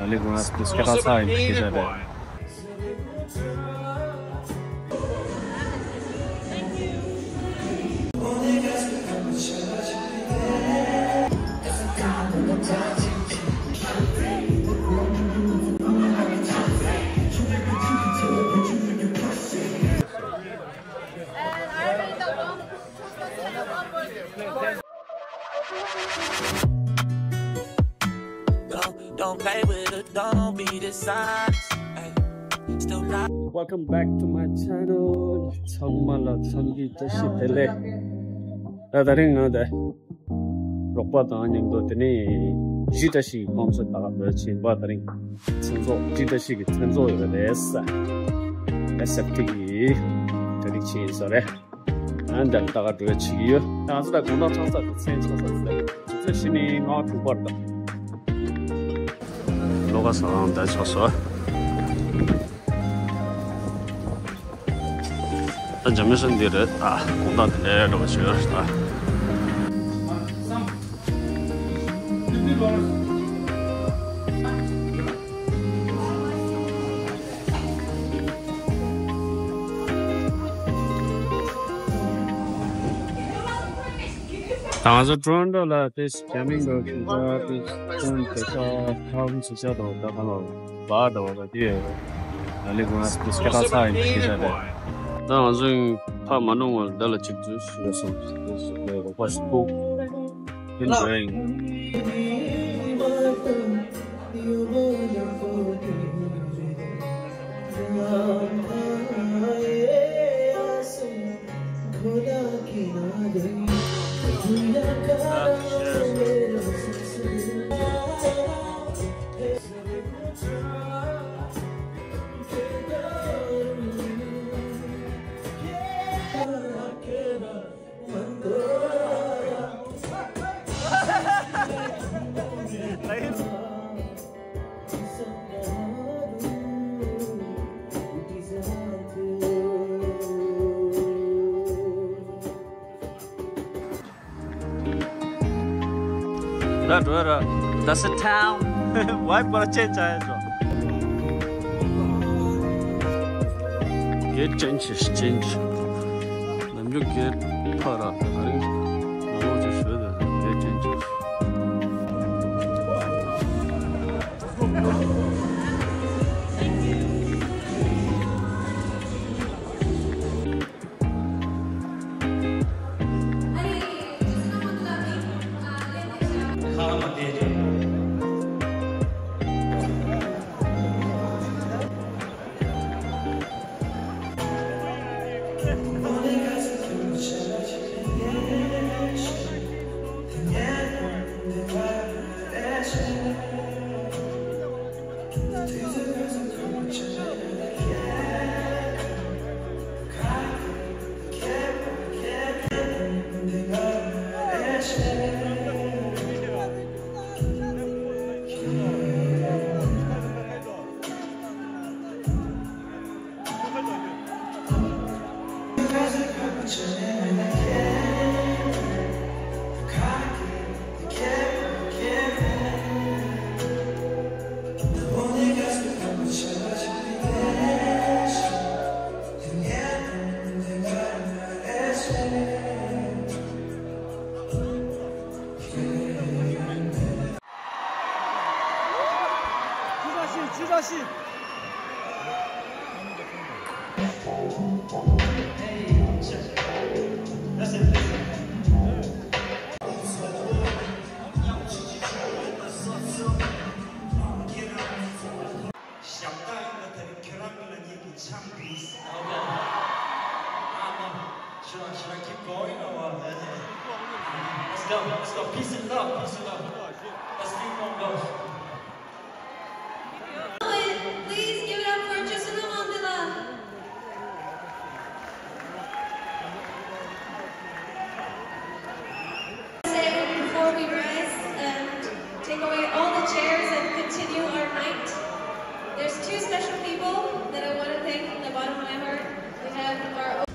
Ali guna skata sai kizade. Don't play with it, don't be dishonest. Still not. Welcome back to my channel. 정말로 Gtashi tele. 다른 거데. 로빠도 아닌도 되니. Gtashi 콘서트가 며칠 받으린. 천조 Gtashi가 천조가 됐어. SFT기 되게 친절해. 안다가 되지요. 나서다 군다 찾아서 센스가 Gtashi 나 두번다. 로가서 다쳐서 전면선 뒤를 공단에 놓으셨다. 당아서 드론도라 this jamming go to this 좀 다음 주제도 나가면 봐도 뒤에 알리고나 스케타 사이 기자들 나중에 파 만원을 달라 직접 쓰면서 내가 봤고 enjoying That's a town. Why but change get change. I'm just get para. I'm just sure that get change. Gtashi. Should I keep going or what? Let's go. Peace and love. Let's keep on going. Please give it up for Jusuna Mandela. Before we rise and take away all the chairs and continue our night, there's two special people that I want to thank from the bottom of my heart. We have our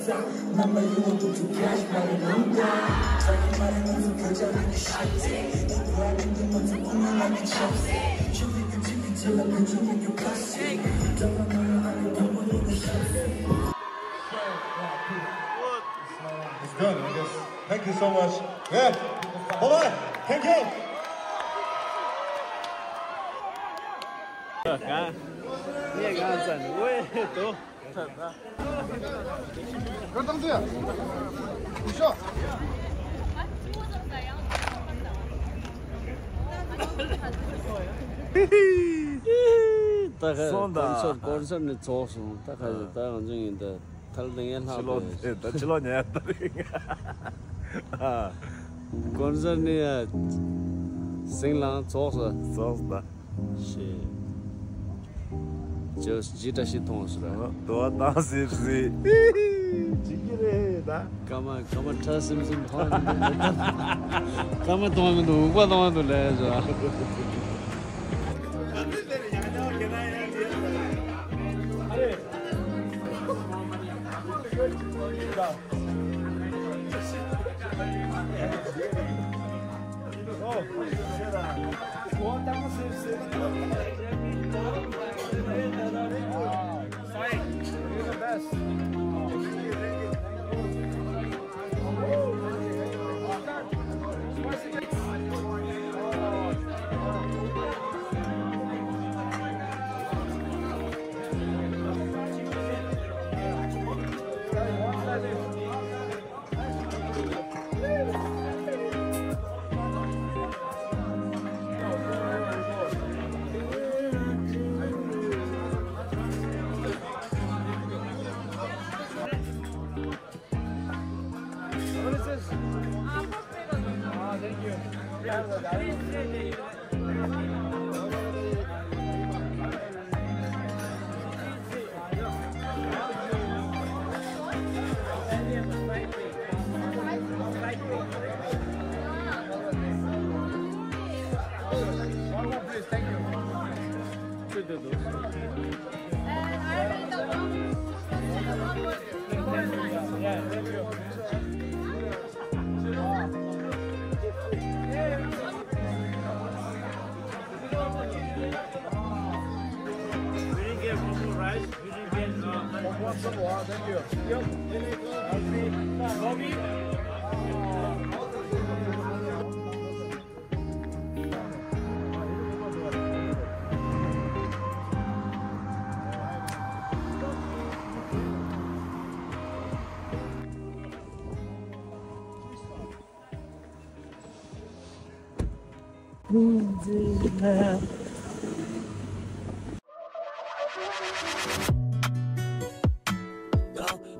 It's good, I guess. Thank you so much. Yeah. Bye-bye. Thank you. 건설의 조수, 다가서 다른 중인데 탈등을 하고. 건설의 생랑 조수. 시.就是Gtashi同事了。多当时是，几个人的？干嘛他是不是他？干嘛东西都我东西都来是吧？我当时是。Thank you.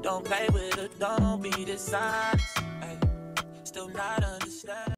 Don't play with her, don't be dishonest. Ay, still not understand.